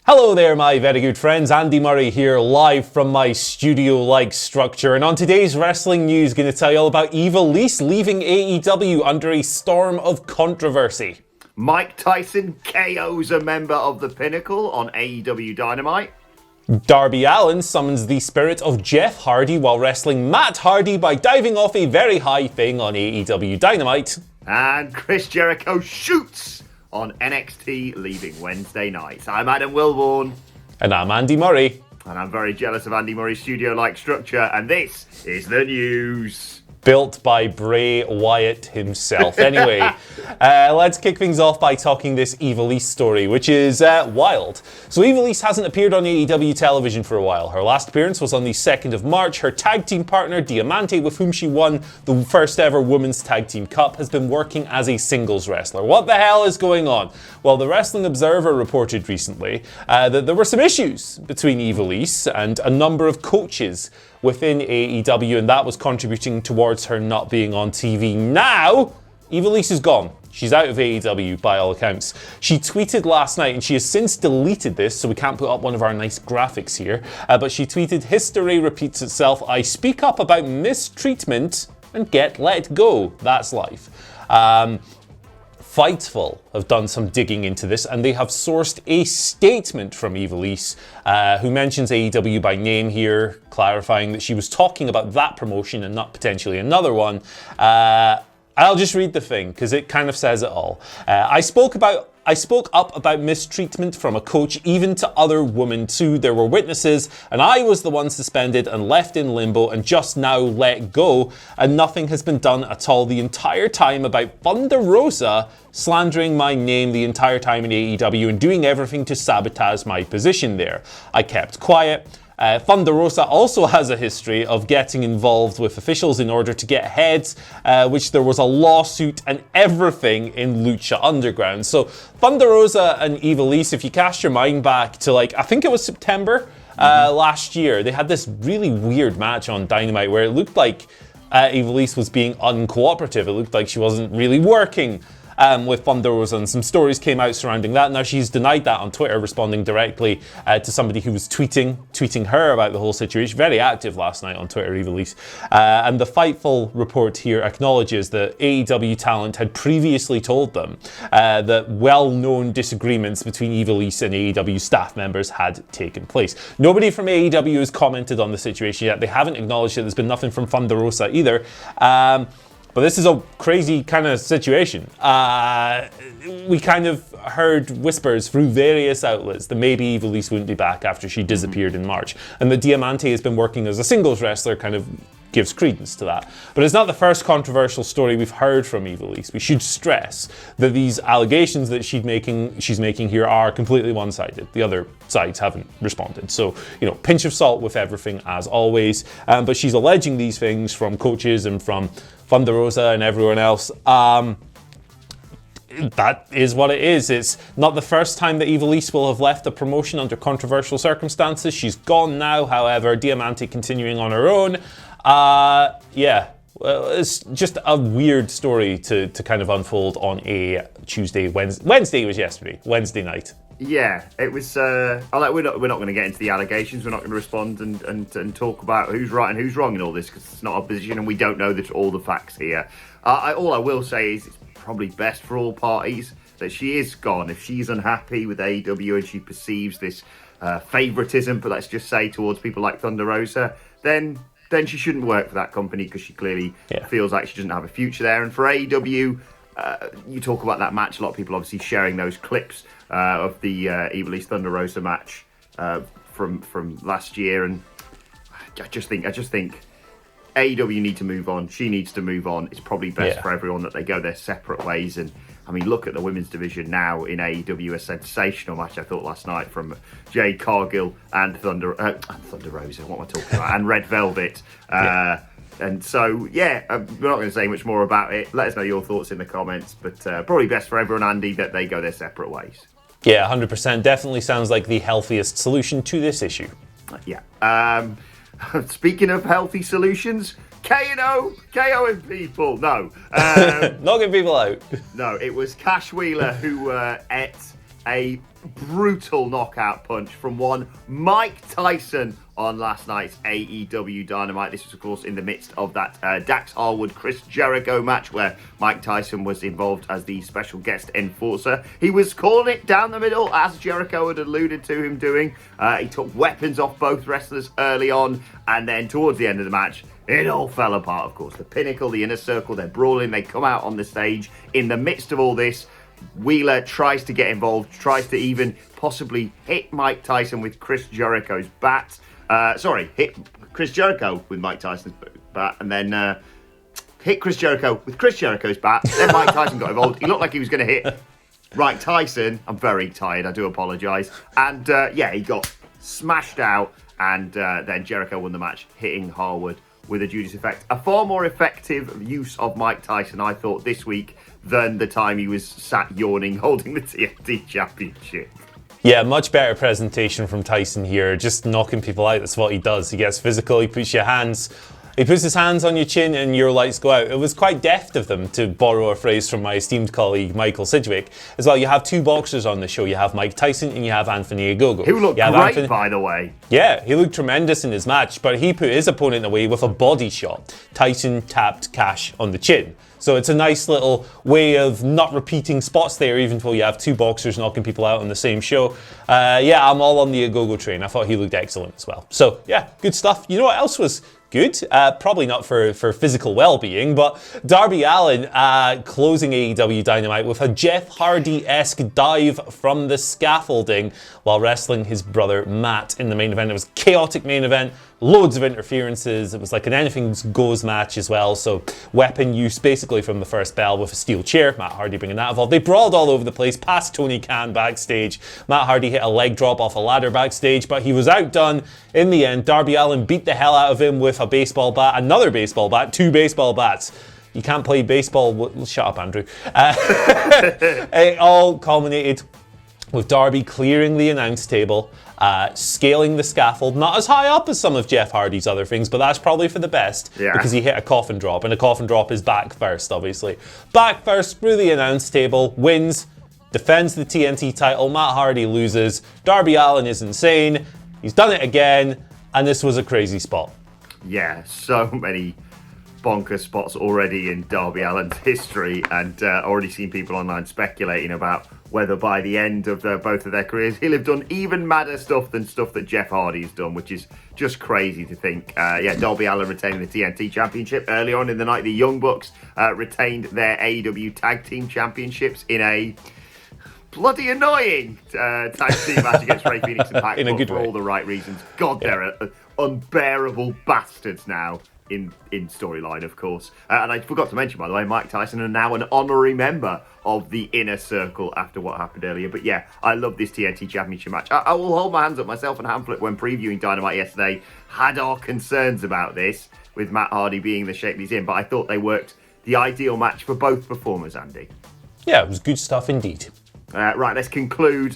Hello there, my very good friends. Andy Murray here, live from my studio-like structure. And on today's wrestling news, going to tell you all about Ivelisse leaving AEW under a storm of controversy. Mike Tyson KOs a member of the Pinnacle on AEW Dynamite. Darby Allin summons the spirit of Jeff Hardy while wrestling Matt Hardy by diving off a very high thing on AEW Dynamite. And Chris Jericho shoots on NXT leaving Wednesday night. I'm Adam Wilborn. And I'm Andy Murray. And I'm very jealous of Andy Murray's studio-like structure. And this is the news. Built by Bray Wyatt himself. Anyway, let's kick things off by talking this Ivelisse story, which is wild. So Ivelisse hasn't appeared on AEW television for a while. Her last appearance was on the 2nd of March. Her tag team partner, Diamante, with whom she won the first ever Women's Tag Team Cup, has been working as a singles wrestler. What the hell is going on? Well, the Wrestling Observer reported recently that there were some issues between Ivelisse and a number of coaches within AEW, and that was contributing towards her not being on TV. Now, Ivelisse is gone. She's out of AEW by all accounts. She tweeted last night, and she has since deleted this, so we can't put up one of our nice graphics here, but she tweeted, "History repeats itself. I speak up about mistreatment and get let go. That's life." Fightful have done some digging into this, and they have sourced a statement from Ivelisse, who mentions AEW by name here, clarifying that she was talking about that promotion and not potentially another one. I'll just read the thing, because it kind of says it all. I spoke up about mistreatment from a coach, even to other women too. There were witnesses, and I was the one suspended and left in limbo and just now let go. And nothing has been done at all the entire time about Thunder Rosa slandering my name the entire time in AEW and doing everything to sabotage my position there. I kept quiet. Thunder Rosa also has a history of getting involved with officials in order to get heads, which there was a lawsuit and everything in Lucha Underground. So Thunder Rosa and Ivelisse, if you cast your mind back to I think it was September last year, they had this really weird match on Dynamite where it looked like Ivelisse was being uncooperative. It looked like she wasn't really working with Thunder Rosa, and some stories came out surrounding that. Now she's denied that on Twitter, responding directly to somebody who was tweeting her about the whole situation. Very active last night on Twitter, Ivelisse. And the Fightful report here acknowledges that AEW talent had previously told them that well-known disagreements between Ivelisse and AEW staff members had taken place. Nobody from AEW has commented on the situation yet. They haven't acknowledged that there's been nothing from Thunder Rosa either. But this is a crazy kind of situation. We kind of heard whispers through various outlets that maybe Ivelisse wouldn't be back after she disappeared in March. And that Diamante has been working as a singles wrestler kind of gives credence to that. But it's not the first controversial story we've heard from Ivelisse. We should stress that these allegations that she's making here are completely one-sided. The other sides haven't responded. So, pinch of salt with everything as always. But she's alleging these things from coaches and from Thunder Rosa and everyone else. That is what it is. It's not the first time that Ivelisse will have left the promotion under controversial circumstances. She's gone now, however, Diamante continuing on her own. Well, it's just a weird story to kind of unfold on a Tuesday, Wednesday was yesterday, Wednesday night. Yeah, it was. We're not going to get into the allegations. We're not going to respond and talk about who's right and who's wrong in all this because it's not our position and we don't know all the facts here. All I will say is it's probably best for all parties that she is gone. If she's unhappy with AEW and she perceives this favoritism, but let's just say towards people like Thunder Rosa, then she shouldn't work for that company because she clearly feels like she doesn't have a future there. And for AEW, you talk about that match. A lot of people obviously sharing those clips of the Ivelisse Thunder Rosa match from last year, and I just think AEW need to move on. She needs to move on. It's probably best for everyone that they go their separate ways. And I mean, look at the women's division now in AEW. A sensational match I thought last night from Jade Cargill and Thunder Rosa. What am I talking about? And Red Velvet. And so, we're not going to say much more about it. Let us know your thoughts in the comments. But probably best for everyone, Andy, that they go their separate ways. Yeah, 100%. Definitely sounds like the healthiest solution to this issue. Yeah. Speaking of healthy solutions, KOing people. No. Knocking people out. No, it was Cash Wheeler who ate a brutal knockout punch from one Mike Tyson on last night's AEW Dynamite. This was, of course, in the midst of that Dax Harwood-Chris Jericho match where Mike Tyson was involved as the special guest enforcer. He was calling it down the middle, as Jericho had alluded to him doing. He took weapons off both wrestlers early on, and then towards the end of the match, it all fell apart, of course. The Pinnacle, the Inner Circle, they're brawling, they come out on the stage. In the midst of all this, Wheeler tries to get involved, tries to even possibly hit Mike Tyson with Chris Jericho's bat. Hit Chris Jericho with Mike Tyson's bat, and then hit Chris Jericho with Chris Jericho's bat. Then Mike Tyson got involved. He looked like he was going to hit Mike Tyson. I'm very tired, I do apologise. And he got smashed out, and then Jericho won the match, hitting Harwood with a Judas effect. A far more effective use of Mike Tyson, I thought, this week than the time he was sat yawning holding the TNT Championship. Yeah, much better presentation from Tyson here, just knocking people out. That's what he does. He gets physical, he puts his hands on your chin and your lights go out. It was quite deft of them, to borrow a phrase from my esteemed colleague Michael Sidgwick. As well, you have two boxers on the show. You have Mike Tyson and you have Anthony Ogogo. Who looked great, by the way. Yeah, he looked tremendous in his match, but he put his opponent away with a body shot. Tyson tapped Cash on the chin. So it's a nice little way of not repeating spots there, even though you have two boxers knocking people out on the same show. I'm all on the Ogogo train. I thought he looked excellent as well. So yeah, good stuff. You know what else was good? Probably not for physical well-being, but Darby Allin closing AEW Dynamite with a Jeff Hardy-esque dive from the scaffolding while wrestling his brother Matt in the main event. It was a chaotic main event, loads of interferences. It was like an anything goes match as well, so weapon use basically from the first bell with a steel chair. Matt Hardy bringing that involved. They brawled all over the place, past Tony Khan backstage. Matt Hardy hit a leg drop off a ladder backstage, but he was outdone in the end. Darby Allin beat the hell out of him with a baseball bat, another baseball bat, two baseball bats. You can't play baseball. Shut up, Andrew. It all culminated with Darby clearing the announce table, scaling the scaffold, not as high up as some of Jeff Hardy's other things, but that's probably for the best, because he hit a coffin drop, and a coffin drop is back first, obviously. Back first through the announce table, wins, defends the TNT title, Matt Hardy loses, Darby Allin is insane, he's done it again, and this was a crazy spot. Yeah, so many bonker spots already in Darby Allin's history, and already seen people online speculating about whether by the end of both of their careers he'll have done even madder stuff than stuff that Jeff Hardy's done, which is just crazy to think. Darby Allin retaining the TNT Championship. Early on in the night, the Young Bucks retained their AEW Tag Team Championships in a bloody annoying tag team match against Ray Phoenix and Pac, in a good for way. all the right reasons. God, they're unbearable bastards now in storyline, of course. And I forgot to mention, by the way, Mike Tyson are now an honorary member of the Inner Circle after what happened earlier. But yeah, I love this TNT Championship match. I will hold my hands up. Myself and Hamflet, when previewing Dynamite yesterday, had our concerns about this, with Matt Hardy being in the shape he's in, but I thought they worked the ideal match for both performers, Andy. Yeah, it was good stuff indeed. Right, let's conclude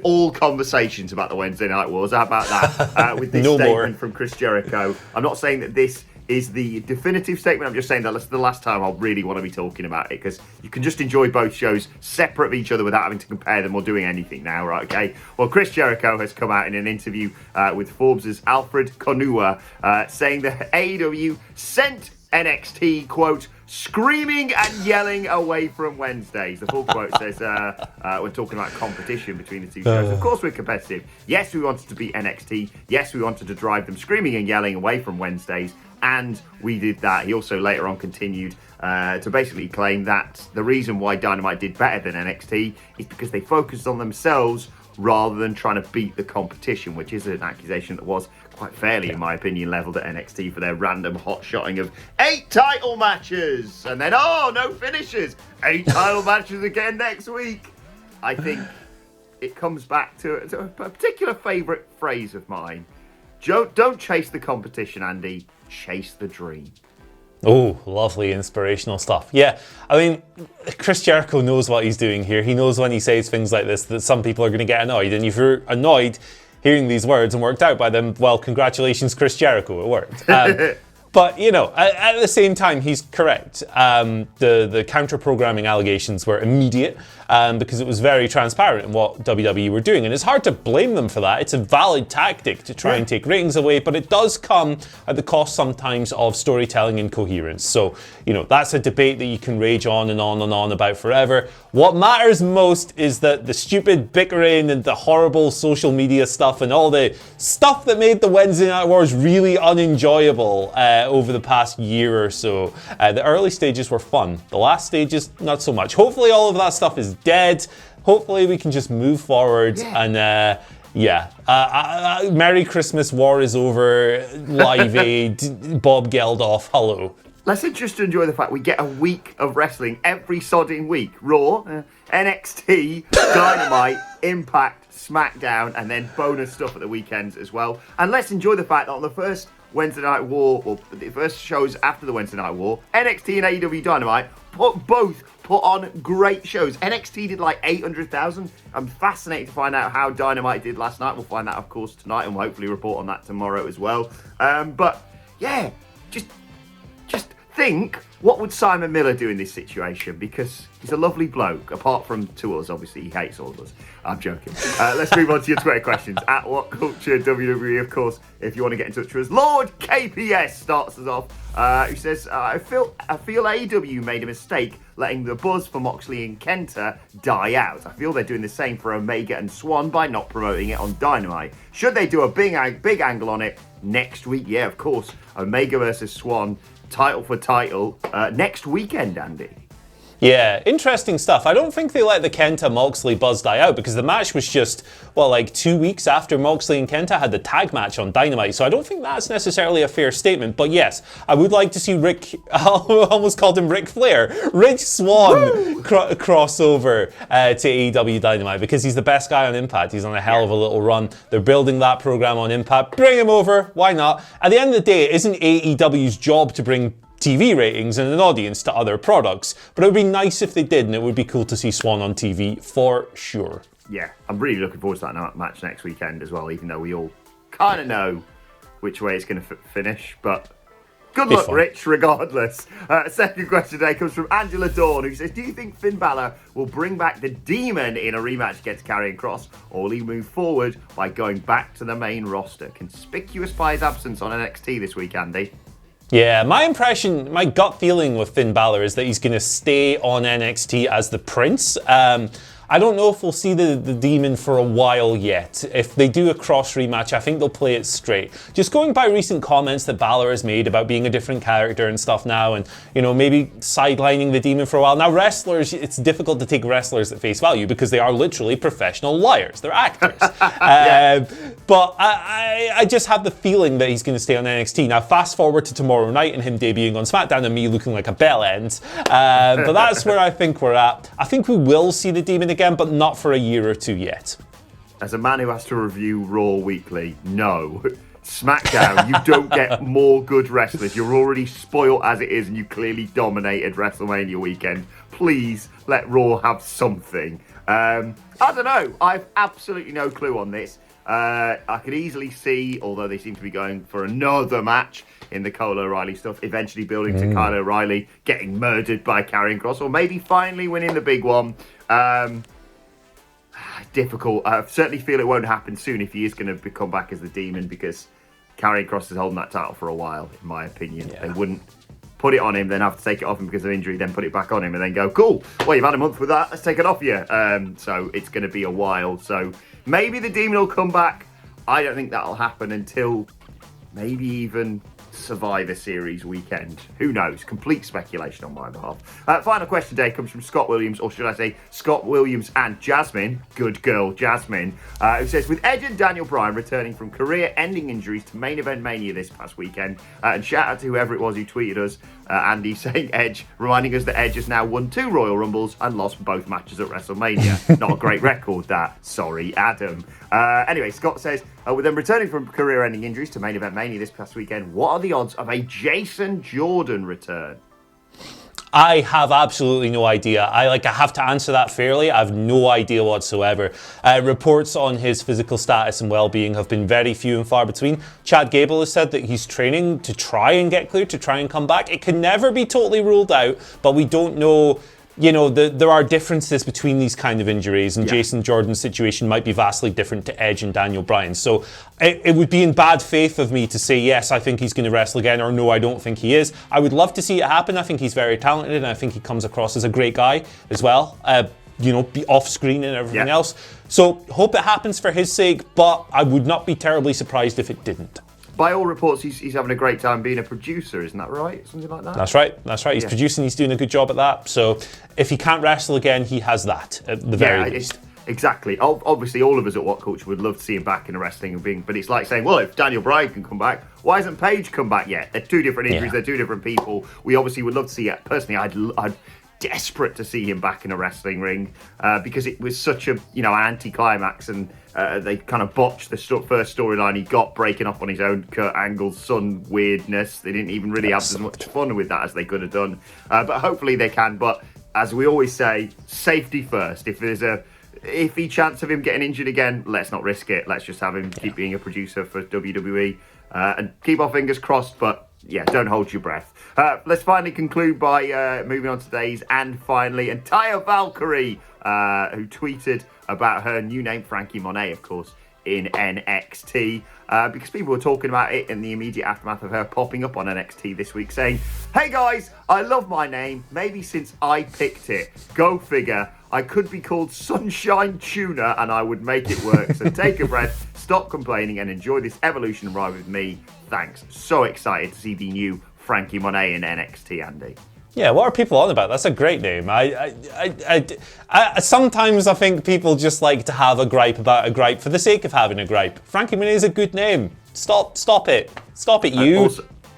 all conversations about the Wednesday Night Wars. How about that? With this statement from Chris Jericho. I'm not saying that this is the definitive statement. I'm just saying that that's the last time I'll really want to be talking about it, because you can just enjoy both shows separate of each other without having to compare them or doing anything now, right? Okay. Well, Chris Jericho has come out in an interview with Forbes' Alfred Konua, saying that AEW sent NXT, quote, screaming and yelling away from Wednesdays. The full quote says, we're talking about competition between the two shows. Of course we're competitive. Yes, we wanted to beat NXT. Yes, we wanted to drive them screaming and yelling away from Wednesdays. And we did that. He also later on continued to basically claim that the reason why Dynamite did better than NXT is because they focused on themselves rather than trying to beat the competition, which is an accusation that was quite fairly, in my opinion, levelled at NXT for their random hot-shotting of 8 title matches, and then, no finishes, 8 title matches again next week. I think it comes back to a particular favourite phrase of mine. Don't chase the competition, Andy, chase the dream. Oh, lovely inspirational stuff. Yeah, I mean, Chris Jericho knows what he's doing here. He knows when he says things like this that some people are going to get annoyed. And if you're annoyed hearing these words and worked out by them, well, congratulations, Chris Jericho, it worked. But, you know, at the same time, he's correct. The counter-programming allegations were immediate because it was very transparent in what WWE were doing. And it's hard to blame them for that. It's a valid tactic to try and take ratings away, but it does come at the cost sometimes of storytelling and coherence. So, you know, that's a debate that you can rage on and on and on about forever. What matters most is that the stupid bickering and the horrible social media stuff and all the stuff that made the Wednesday Night Wars really unenjoyable over the past year or so. The early stages were fun. The last stages, not so much. Hopefully all of that stuff is dead. Hopefully we can just move forward and Merry Christmas, war is over, Live Aid, Bob Geldof, hello. Let's just enjoy the fact we get a week of wrestling every sodding week. Raw, NXT, Dynamite, Impact, SmackDown, and then bonus stuff at the weekends as well. And let's enjoy the fact that on the first Wednesday Night War, or the first shows after the Wednesday Night War, NXT and AEW Dynamite both put on great shows. NXT did like 800,000. I'm fascinated to find out how Dynamite did last night. We'll find out, of course, tonight, and we'll hopefully report on that tomorrow as well. But yeah, just think, what would Simon Miller do in this situation? Because he's a lovely bloke, apart from to us, obviously he hates all of us. I'm joking. Let's move on to your Twitter questions. At WhatCulture WWE, of course, if you want to get in touch with us. Lord KPS starts us off, who says, I feel AEW made a mistake letting the buzz for Moxley and Kenta die out. I feel they're doing the same for Omega and Swan by not promoting it on Dynamite. Should they do a big angle on it next week? Yeah, of course. Omega versus Swan, title for title, next weekend, Andy. Yeah, interesting stuff. I don't think they let the Kenta-Moxley buzz die out because the match was just, like 2 weeks after Moxley and Kenta had the tag match on Dynamite. So I don't think that's necessarily a fair statement. But yes, I would like to see I almost called him Ric Flair, Rich Swann crossover to AEW Dynamite because he's the best guy on Impact. He's on a hell of a little run. They're building that program on Impact. Bring him over. Why not? At the end of the day, it isn't AEW's job to bring TV ratings and an audience to other products, but it would be nice if they did, and it would be cool to see Swan on TV for sure. Yeah, I'm really looking forward to that match next weekend as well, even though we all kind of know which way it's going to finish, but good luck, Rich, regardless. Second question today comes from Angela Dawn, who says, do you think Finn Balor will bring back the Demon in a rematch against Karrion Kross, or will he move forward by going back to the main roster? Conspicuous by his absence on NXT this week, Andy. Yeah, my gut feeling with Finn Balor is that he's going to stay on NXT as the Prince. I don't know if we'll see the Demon for a while yet. If they do a Cross rematch, I think they'll play it straight. Just going by recent comments that Balor has made about being a different character and stuff now, and maybe sidelining the Demon for a while. Now, wrestlers, it's difficult to take wrestlers at face value because they are literally professional liars. They're actors. But I just have the feeling that he's going to stay on NXT. Now, fast forward to tomorrow night and him debuting on SmackDown and me looking like a bell end. But that's where I think we're at. I think we will see the Demon again, but not for a year or two yet. As a man who has to review Raw weekly, no. SmackDown, you don't get more good wrestlers. You're already spoiled as it is, and you clearly dominated WrestleMania weekend. Please let Raw have something. I don't know. I have absolutely no clue on this. I could easily see, although they seem to be going for another match in the Kyle O'Reilly stuff, eventually building to Kyle O'Reilly getting murdered by Karrion Kross, or maybe finally winning the big one. Difficult. I certainly feel it won't happen soon if he is going to come back as the Demon, because Karrion Kross is holding that title for a while, in my opinion. Yeah. They wouldn't put it on him, then have to take it off him because of injury, then put it back on him, and then go, cool, well, you've had a month with that, let's take it off you. So it's going to be a while. So maybe the Demon will come back. I don't think that'll happen until maybe even Survivor Series weekend. Who knows? Complete speculation on my behalf. Final question today comes from Scott Williams, or should I say Scott Williams and Jasmine, good girl Jasmine, who says, with Edge and Daniel Bryan returning from career-ending injuries to main event Mania this past weekend, and shout out to whoever it was who tweeted us, Andy, saying Edge, reminding us that Edge has now won 2 Royal Rumbles and lost both matches at WrestleMania. Not a great record, that. Sorry, Adam. Anyway, Scott says, with them returning from career-ending injuries to main event Mania this past weekend, what are the odds of a Jason Jordan return? I have absolutely no idea. I have to answer that fairly. I have no idea whatsoever. Reports on his physical status and well-being have been very few and far between. Chad Gable has said that he's training to try and get cleared, to try and come back. It can never be totally ruled out, but we don't know. There are differences between these kind of injuries, and Jason Jordan's situation might be vastly different to Edge and Daniel Bryan. So it would be in bad faith of me to say, yes, I think he's going to wrestle again, or no, I don't think he is. I would love to see it happen. I think he's very talented, and I think he comes across as a great guy as well, be off screen and everything else. So hope it happens for his sake, but I would not be terribly surprised if it didn't. By all reports, he's having a great time being a producer, isn't that right? Something like that? That's right. He's producing, he's doing a good job at that. So if he can't wrestle again, he has that at the very least. Exactly. Obviously, all of us at WhatCulture would love to see him back in a wrestling ring, but it's like saying, well, if Daniel Bryan can come back, why hasn't Paige come back yet? They're two different injuries, they're two different people. We obviously would love to see it. Personally, I'd desperate to see him back in a wrestling ring because it was such a an anticlimax, and they kind of botched the first storyline he got, breaking up on his own, Kurt Angle's son weirdness. They didn't even really have as much fun with that as they could have done, but hopefully they can. But as we always say, safety first. If there's a chance of him getting injured again, let's not risk it. Let's just have him keep being a producer for WWE and keep our fingers crossed, but don't hold your breath. Let's finally conclude by moving on to today's and Taya Valkyrie, who tweeted about her new name, Frankie Monet, of course, in NXT, because people were talking about it in the immediate aftermath of her popping up on NXT this week, saying, "Hey guys, I love my name, maybe since I picked it. Go figure. I could be called Sunshine Tuna and I would make it work. So take a breath, stop complaining and enjoy this evolution ride with me. Thanks." So excited to see the new Frankie Monet in NXT, Andy. Yeah, what are people on about? That's a great name. I sometimes I think people just like to have a gripe about a gripe for the sake of having a gripe. Frankie Monet is a good name. Stop it, you.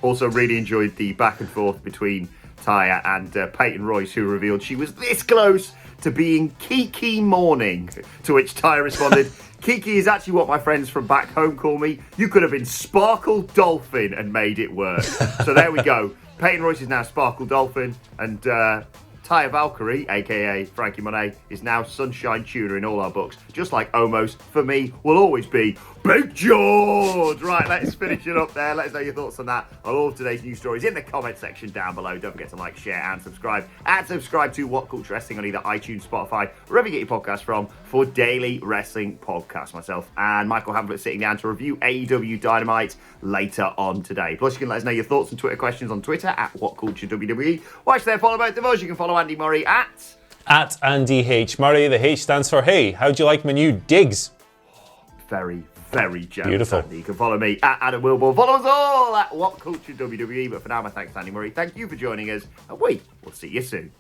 Also really enjoyed the back and forth between Taya and Peyton Royce, who revealed she was this close to being Kiki Morning, to which Taya responded, "Kiki is actually what my friends from back home call me. You could have been Sparkle Dolphin and made it work." So there we go. Peyton Royce is now Sparkle Dolphin, and Taya Valkyrie, aka Frankie Monet, is now Sunshine Tuna in all our books. Just like Omos, for me, will always be Big George. Right, let's finish it up there. Let us know your thoughts on that, on all of today's news stories in the comment section down below. Don't forget to like, share, and subscribe. And subscribe to WhatCulture Wrestling on either iTunes, Spotify, wherever you get your podcasts from, for daily wrestling podcasts. Myself and Michael Hamlet sitting down to review AEW Dynamite later on today. Plus, you can let us know your thoughts and Twitter questions on Twitter at WhatCultureWWE. Watch there, follow both of us. You can follow Andy Murray at Andy H. Murray. The H stands for hey. How'd you like my new digs? Very, very jealous. Beautiful. Andy. You can follow me at Adam Wilborn. Follow us all at WhatCultureWWE. But for now, my thanks to Andy Murray. Thank you for joining us, and we will see you soon.